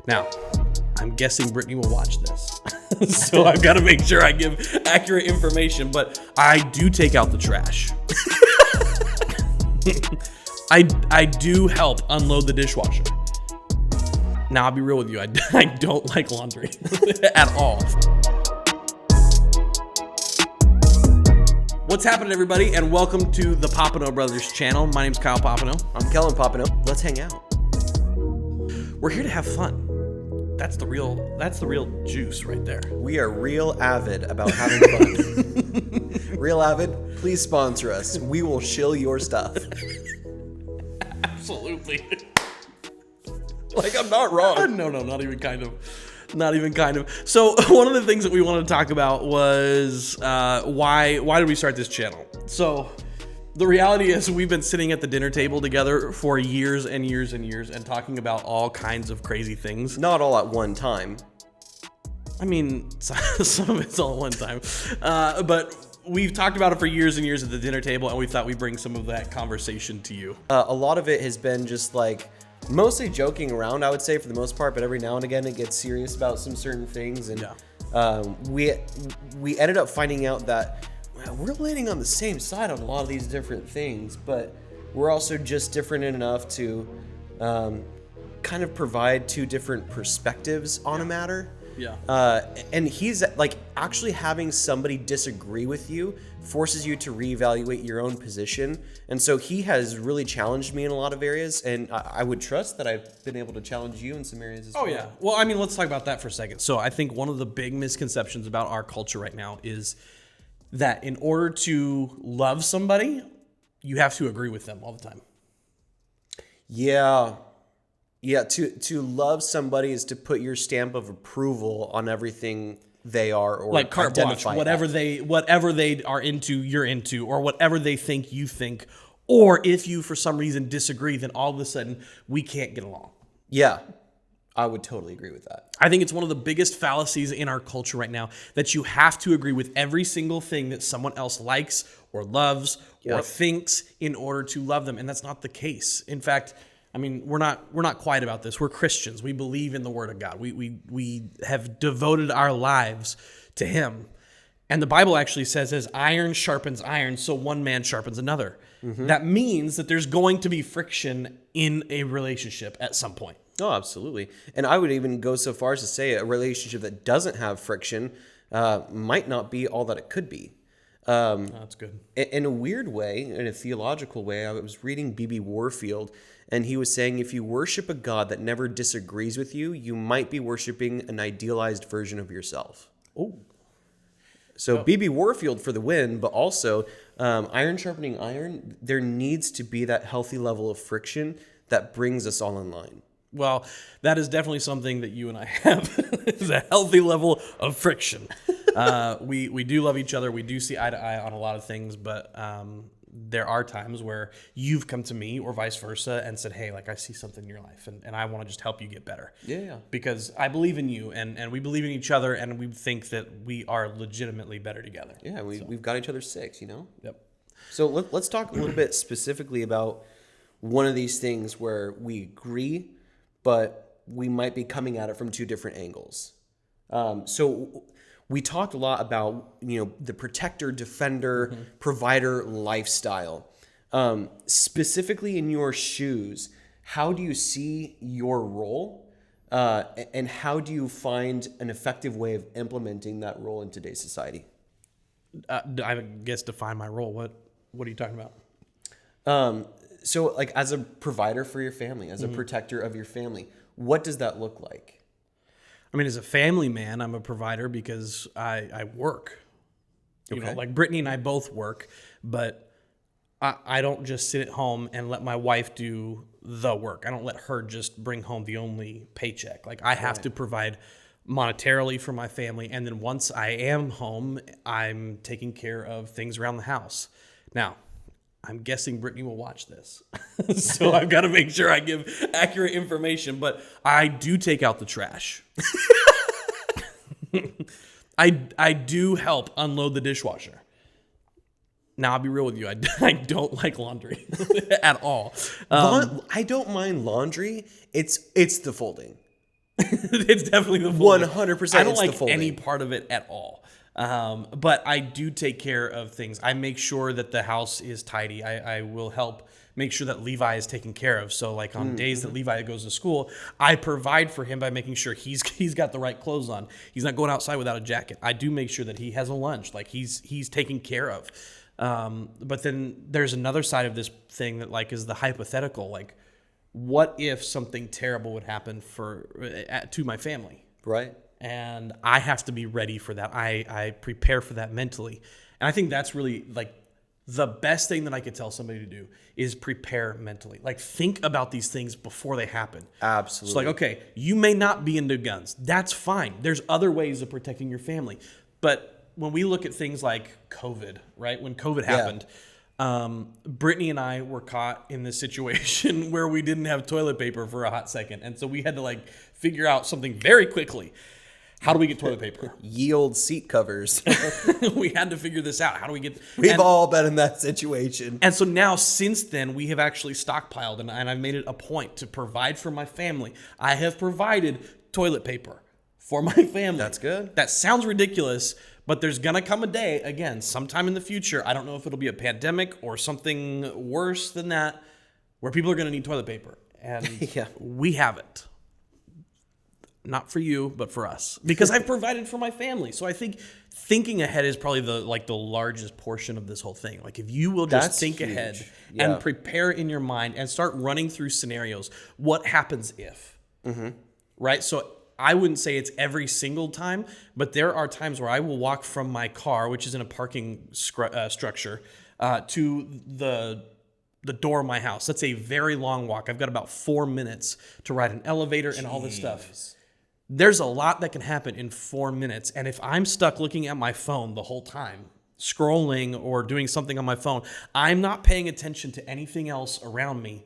Now, I'm guessing Brittany will watch this. So I've got to make sure I give accurate information, but I do take out the trash. I do help unload the dishwasher. Now, I'll be real with you. I don't like laundry at all. What's happening, everybody, and welcome to the Papineau Brothers channel. My name's Kyle Papineau. I'm Kellen Papineau. Let's hang out. We're here to have fun. That's the real juice right there. We are real avid about having fun. Real avid, please sponsor us. We will shill your stuff. Absolutely. Like, I'm not wrong. No, not even kind of. So one of the things that we wanted to talk about was why did we start this channel? So the reality is we've been sitting at the dinner table together for years and years and years and talking about all kinds of crazy things. Not all at one time. I mean, some of it's all at one time. But we've talked about it for years and years at the dinner table, and we thought we'd bring some of that conversation to you. A lot of it has been just like mostly joking around, I would say, for the most part, but every now and again it gets serious about some certain things. And we ended up finding out that we're landing on the same side on a lot of these different things, but we're also just different enough to kind of provide two different perspectives on a matter. Yeah. And he's like, actually having somebody disagree with you forces you to reevaluate your own position. And so he has really challenged me in a lot of areas, and I would trust that I've been able to challenge you in some areas as well. Oh, yeah. Well, I mean, let's talk about that for a second. So I think one of the big misconceptions about our culture right now is that in order to love somebody, you have to agree with them all the time. Yeah. Yeah, to love somebody is to put your stamp of approval on everything they are, or like carte blanche, whatever as. they are into, you're into, or whatever they think you think, or if you for some reason disagree, then all of a sudden we can't get along. Yeah, I would totally agree with that. I think it's one of the biggest fallacies in our culture right now that you have to agree with every single thing that someone else likes or loves or thinks in order to love them, and that's not the case. In fact, I mean, we're not quiet about this. We're Christians. We believe in the Word of God. We have devoted our lives to Him. And the Bible actually says, as iron sharpens iron, so one man sharpens another. Mm-hmm. That means that there's going to be friction in a relationship at some point. Oh, absolutely. And I would even go so far as to say a relationship that doesn't have friction might not be all that it could be. That's good. In a weird way, in a theological way, I was reading B.B. Warfield, and he was saying if you worship a God that never disagrees with you, you might be worshiping an idealized version of yourself. Oh. So B.B. Warfield for the win, but also iron sharpening iron, there needs to be that healthy level of friction that brings us all in line. Well, that is definitely something that you and I have, is a healthy level of friction. We do love each other. We do see eye to eye on a lot of things, but there are times where you've come to me or vice versa and said, hey, like I see something in your life and I want to just help you get better. Yeah. Because I believe in you and we believe in each other and we think that we are legitimately better together. Yeah, we've got each other's six, you know? Yep. So let's talk a little bit specifically about one of these things where we agree, but we might be coming at it from two different angles. So we talked a lot about, the protector, defender, provider lifestyle. Specifically in your shoes, how do you see your role? And how do you find an effective way of implementing that role in today's society? I guess define my role. What are you talking about? So like as a provider for your family, as a protector of your family, what does that look like? I mean, as a family man, I'm a provider because I work. You know, like Brittany and I both work, but I don't just sit at home and let my wife do the work. I don't let her just bring home the only paycheck. Like I have to provide monetarily for my family. And then once I am home, I'm taking care of things around the house. Now, I'm guessing Brittany will watch this. So I've got to make sure I give accurate information, but I do take out the trash. I do help unload the dishwasher. Now, I'll be real with you. I don't like laundry at all. I don't mind laundry. It's the folding. It's definitely the folding. 100% I don't it's the like folding. any part of it at all. But I do take care of things. I make sure that the house is tidy. I will help make sure that Levi is taken care of. So like on days that Levi goes to school, I provide for him by making sure he's got the right clothes on. He's not going outside without a jacket. I do make sure that he has a lunch. Like he's taken care of. But then there's another side of this thing that like is the hypothetical. Like, what if something terrible would happen to my family? Right. And I have to be ready for that. I prepare for that mentally. And I think that's really like the best thing that I could tell somebody to do is prepare mentally. Like think about these things before they happen. Absolutely. It's like, okay, you may not be into guns. That's fine. There's other ways of protecting your family. But when we look at things like COVID, right? When COVID happened, Brittany and I were caught in this situation where we didn't have toilet paper for a hot second. And so we had to like figure out something very quickly. How do we get toilet paper? Yield seat covers. We had to figure this out. How do we get... We've all been in that situation. And so now, since then, we have actually stockpiled, and I've made it a point to provide for my family. I have provided toilet paper for my family. That's good. That sounds ridiculous, but there's going to come a day, again, sometime in the future, I don't know if it'll be a pandemic or something worse than that, where people are going to need toilet paper. And we have it. Not for you, but for us, because I've provided for my family. So I think thinking ahead is probably the largest portion of this whole thing. Like if you will just think huge. ahead and prepare in your mind and start running through scenarios. What happens if, right? So I wouldn't say it's every single time, but there are times where I will walk from my car, which is in a parking structure, to the door of my house. That's a very long walk. I've got about 4 minutes to ride an elevator and all this stuff. There's a lot that can happen in 4 minutes. And if I'm stuck looking at my phone the whole time, scrolling or doing something on my phone, I'm not paying attention to anything else around me.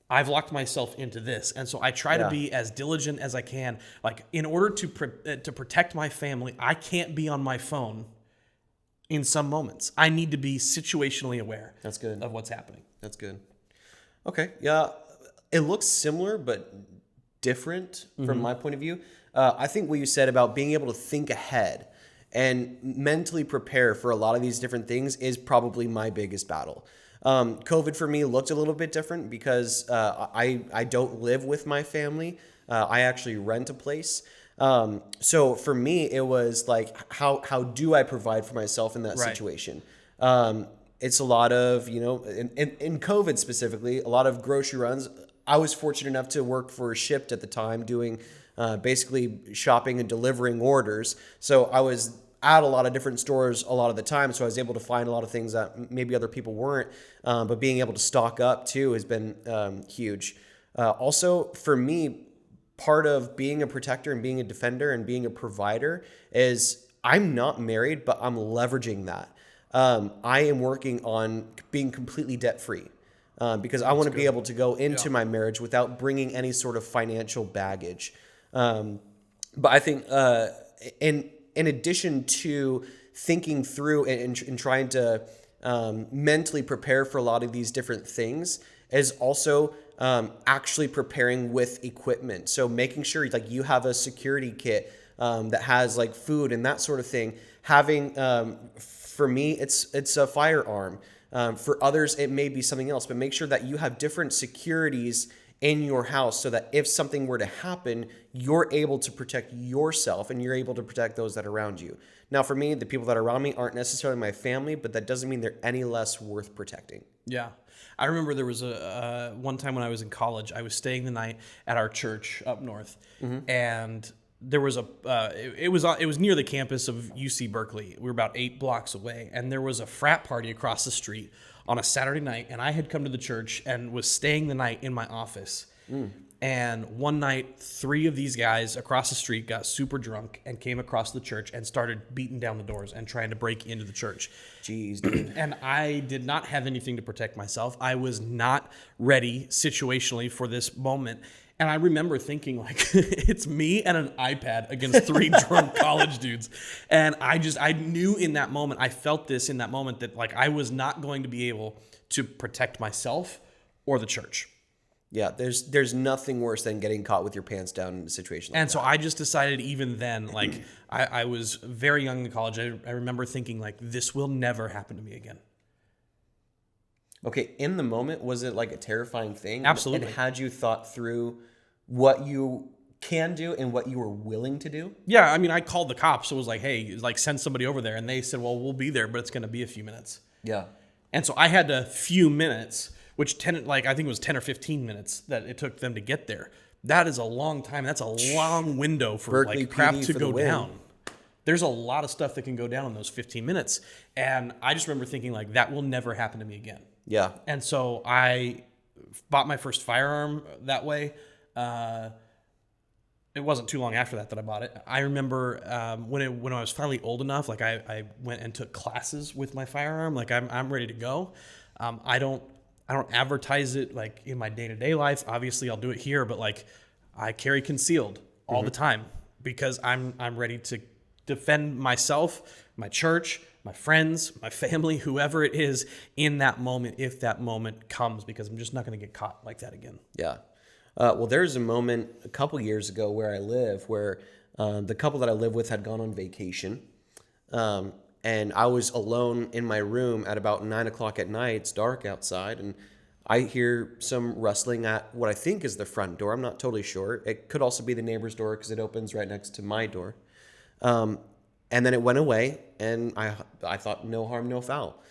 I've locked myself into this. And so I try to be as diligent as I can. Like in order to protect my family, I can't be on my phone in some moments. I need to be situationally aware That's good. of what's happening. That's good. Okay. Yeah. It looks similar, but different from my point of view. I think what you said about being able to think ahead and mentally prepare for a lot of these different things is probably my biggest battle. COVID for me looked a little bit different because I don't live with my family. I actually rent a place. So for me, it was like, how do I provide for myself in that situation? It's a lot of, in COVID specifically, a lot of grocery runs. I was fortunate enough to work for Shipt at the time doing basically shopping and delivering orders. So I was at a lot of different stores a lot of the time. So I was able to find a lot of things that maybe other people weren't. But being able to stock up too has been huge. Also, for me, part of being a protector and being a defender and being a provider is I'm not married, but I'm leveraging that. I am working on being completely debt free. Because I want to be able to go into my marriage without bringing any sort of financial baggage. But I think in addition to thinking through and trying to mentally prepare for a lot of these different things is also actually preparing with equipment. So making sure like you have a security kit that has like food and that sort of thing. Having, for me, it's a firearm. For others, it may be something else, but make sure that you have different securities in your house so that if something were to happen, you're able to protect yourself and you're able to protect those that are around you. Now, for me, the people that are around me aren't necessarily my family, but that doesn't mean they're any less worth protecting. Yeah. I remember there was one time when I was in college, I was staying the night at our church up north, and there was it was near the campus of UC Berkeley. We were about 8 blocks away, and there was a frat party across the street on a Saturday night, and I had come to the church and was staying the night in my office. And one night, 3 of these guys across the street got super drunk and came across the church and started beating down the doors and trying to break into the church. Jeez, dude. And I did not have anything to protect myself. I was not ready situationally for this moment. And I remember thinking, like, it's me and an iPad against 3 drunk college dudes. And I knew in that moment, I felt this in that moment that, like, I was not going to be able to protect myself or the church. Yeah, there's nothing worse than getting caught with your pants down in a situation like And that. so I just decided even then, like I was very young in college. I remember thinking like, this will never happen to me again. Okay, in the moment, was it like a terrifying thing? Absolutely. And had you thought through what you can do and what you were willing to do? Yeah, I mean, I called the cops. It was like, hey, like send somebody over there. And they said, well, we'll be there, but it's going to be a few minutes. Yeah. And so I had a few minutes, which I think it was 10 or 15 minutes that it took them to get there. That is a long time. That's a long window for Berkeley like crap PD to for the go win. down. There's a lot of stuff that can go down in those 15 minutes. And I just remember thinking like, that will never happen to me again. Yeah. And so I bought my first firearm that way. It wasn't too long after that I bought it. I remember when I was finally old enough, like I went and took classes with my firearm. Like I'm ready to go. I don't advertise it like in my day-to-day life. Obviously, I'll do it here, but like I carry concealed all the time because I'm ready to defend myself, my church, my friends, my family, whoever it is in that moment, if that moment comes, because I'm just not going to get caught like that again. Yeah. Well, there's a moment a couple years ago where I live where the couple that I live with had gone on vacation. And I was alone in my room at about 9 o'clock at night. It's dark outside. And I hear some rustling at what I think is the front door. I'm not totally sure. It could also be the neighbor's door because it opens right next to my door. And then it went away. And I thought no harm, no foul.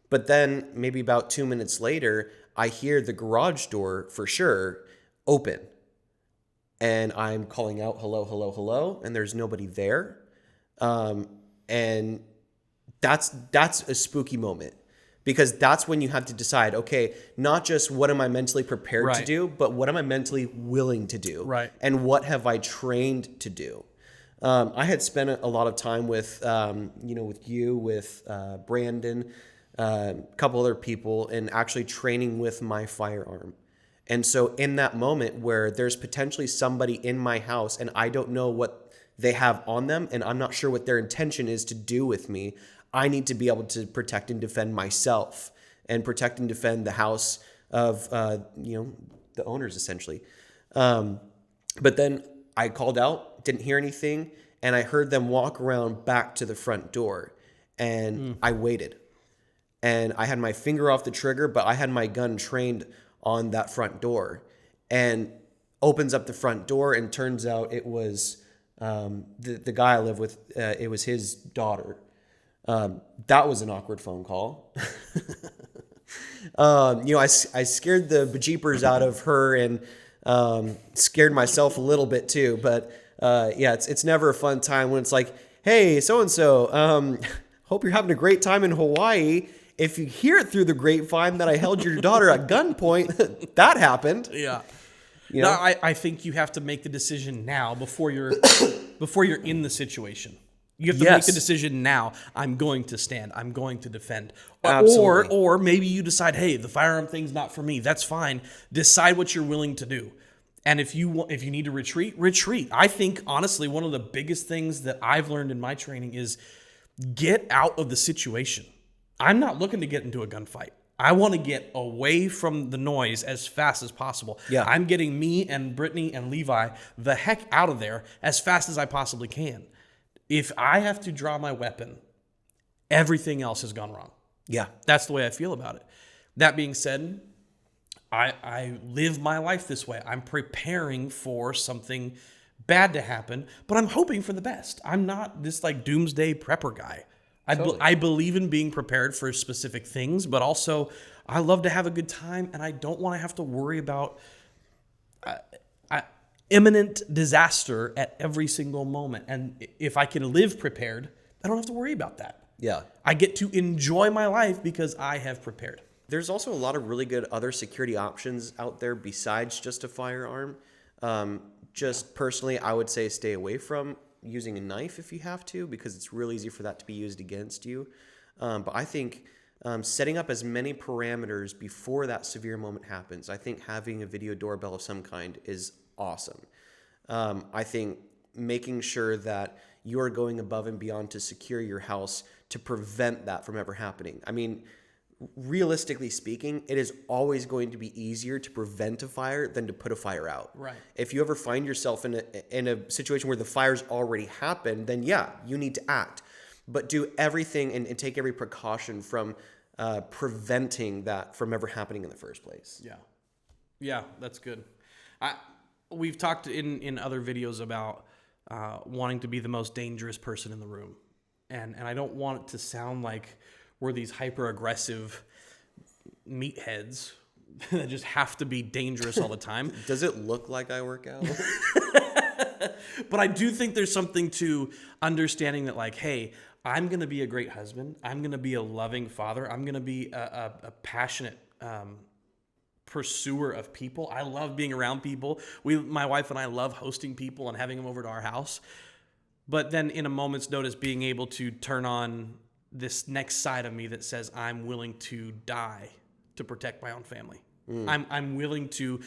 But then maybe about 2 minutes later, I hear the garage door for sure open. And I'm calling out, hello, hello, hello. And there's nobody there. And that's a spooky moment because that's when you have to decide, okay, not just what am I mentally prepared to Right. do, but what am I mentally willing to do? Right. And what have I trained to do? I had spent a lot of time with, with Brandon, a couple other people, and actually training with my firearm. And so in that moment where there's potentially somebody in my house and I don't know what they have on them and I'm not sure what their intention is to do with me, I need to be able to protect and defend myself and protect and defend the house of, the owners essentially. But then I called out, didn't hear anything, and I heard them walk around back to the front door, and I waited. And I had my finger off the trigger, but I had my gun trained on that front door, and opens up the front door, and turns out it was the guy I live with. It was his daughter. That was an awkward phone call. I scared the bejeepers out of her and scared myself a little bit too. But it's never a fun time when it's like, hey, so-and-so, hope you're having a great time in Hawaii. If you hear it through the grapevine that I held your daughter at gunpoint, that happened. Yeah. You know? No, I think you have to make the decision now before you're in the situation. You have to make the decision now. I'm going to stand. I'm going to defend. Absolutely. Or maybe you decide, hey, the firearm thing's not for me. That's fine. Decide what you're willing to do. And if you need to retreat. I think honestly, one of the biggest things that I've learned in my training is get out of the situation. I'm not looking to get into a gunfight. I want to get away from the noise as fast as possible. Yeah. I'm getting me and Brittany and Levi the heck out of there as fast as I possibly can. If I have to draw my weapon, everything else has gone wrong. Yeah. That's the way I feel about it. That being said, I live my life this way. I'm preparing for something bad to happen, but I'm hoping for the best. I'm not this like doomsday prepper guy. Totally. I believe in being prepared for specific things, but also I love to have a good time, and I don't want to have to worry about imminent disaster at every single moment. And if I can live prepared, I don't have to worry about that. Yeah. I get to enjoy my life because I have prepared. There's also a lot of really good other security options out there besides just a firearm. Just personally, I would say stay away from using a knife if you have to, because it's real easy for that to be used against you. But I think setting up as many parameters before that severe moment happens, I think having a video doorbell of some kind is awesome. I think making sure that you're going above and beyond to secure your house to prevent that from ever happening. I mean, realistically speaking, it is always going to be easier to prevent a fire than to put a fire out. Right. If you ever find yourself in a situation where the fire's already happened, then yeah, you need to act. But do everything and take every precaution from preventing that from ever happening in the first place. Yeah. Yeah, that's good. We've talked in other videos about wanting to be the most dangerous person in the room. And I don't want it to sound like we're these hyper-aggressive meatheads that just have to be dangerous all the time. Does it look like I work out? But I do think there's something to understanding that, like, hey, I'm going to be a great husband. I'm going to be a loving father. I'm going to be a passionate pursuer of people. I love being around people. My wife and I love hosting people and having them over to our house. But then in a moment's notice, being able to turn on this next side of me that says I'm willing to die to protect my own family. I'm willing to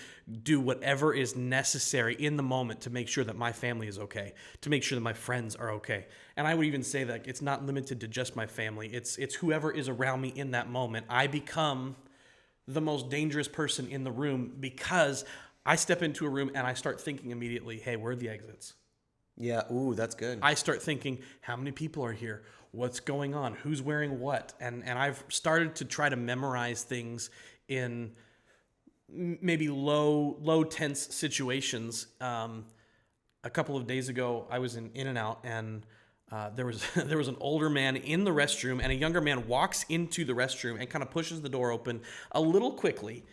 do whatever is necessary in the moment to make sure that my family is okay, to make sure that my friends are okay. And I would even say that it's not limited to just my family. It's whoever is around me in that moment. I become the most dangerous person in the room because I step into a room and I start thinking immediately, hey, where are the exits? Yeah, ooh, that's good. I start thinking, how many people are here? What's going on? Who's wearing what? And I've started to try to memorize things in maybe low tense situations. A couple of days ago, I was in In-N-Out, and there was an older man in the restroom, and a younger man walks into the restroom and kind of pushes the door open a little quickly.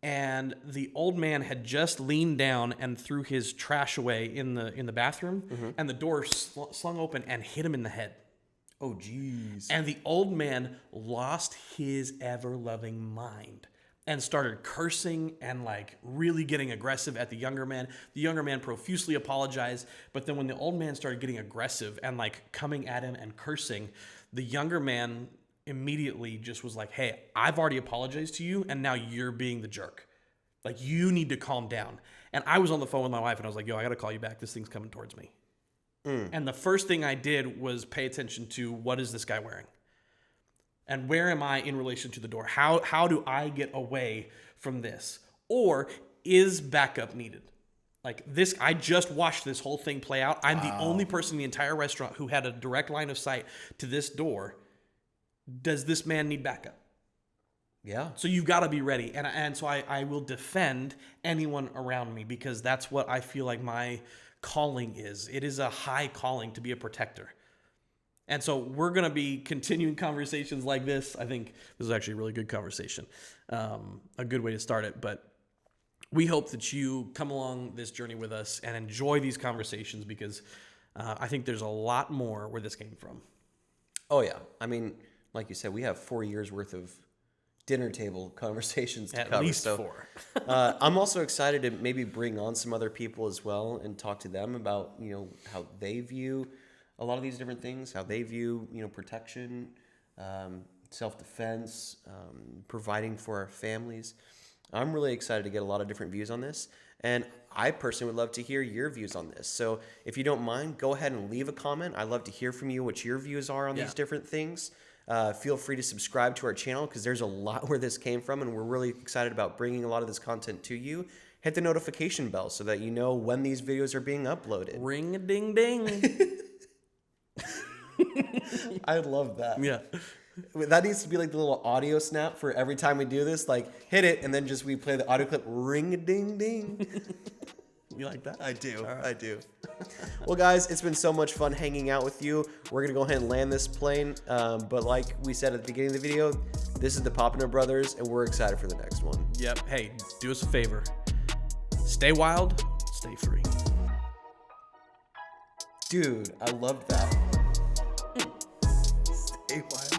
And the old man had just leaned down and threw his trash away in the bathroom, and the door slung open and hit him in the head. Oh, geez. And the old man lost his ever-loving mind and started cursing and like really getting aggressive at the younger man. The younger man profusely apologized, but then when the old man started getting aggressive and like coming at him and cursing, the younger man immediately just was like, hey, I've already apologized to you, and now you're being the jerk. Like, you need to calm down. And I was on the phone with my wife, and I was like, yo, I got to call you back. This thing's coming towards me. And the first thing I did was pay attention to, what is this guy wearing? And where am I in relation to the door? How do I get away from this? Or is backup needed? Like this, I just watched this whole thing play out. I'm the only person in the entire restaurant who had a direct line of sight to this door. Does this man need backup? Yeah. So you've got to be ready. And so I will defend anyone around me, because that's what I feel like my calling is. It is a high calling to be a protector. And so we're going to be continuing conversations like this. I think this is actually a really good conversation, a good way to start it. But we hope that you come along this journey with us and enjoy these conversations, because I think there's a lot more where this came from. Oh, yeah. I mean, like you said, we have 4 years worth of dinner table conversations to cover. At least 4. I'm also excited to maybe bring on some other people as well and talk to them about, how they view a lot of these different things, how they view, protection, self-defense, providing for our families. I'm really excited to get a lot of different views on this. And I personally would love to hear your views on this. So if you don't mind, go ahead and leave a comment. I'd love to hear from you what your views are on these different things. Feel free to subscribe to our channel, because there's a lot where this came from, and we're really excited about bringing a lot of this content to you. Hit the notification bell so that you know when these videos are being uploaded. Ring-a-ding-ding. I love that. Yeah. That needs to be like the little audio snap for every time we do this. Like, hit it, and then just we play the audio clip. Ring-a-ding-ding. You like that? I do. Right. I do. Well, guys, it's been so much fun hanging out with you. We're going to go ahead and land this plane. But like we said at the beginning of the video, this is the Popino Brothers, and we're excited for the next one. Yep. Hey, do us a favor. Stay wild, stay free. Dude, I love that. Stay wild.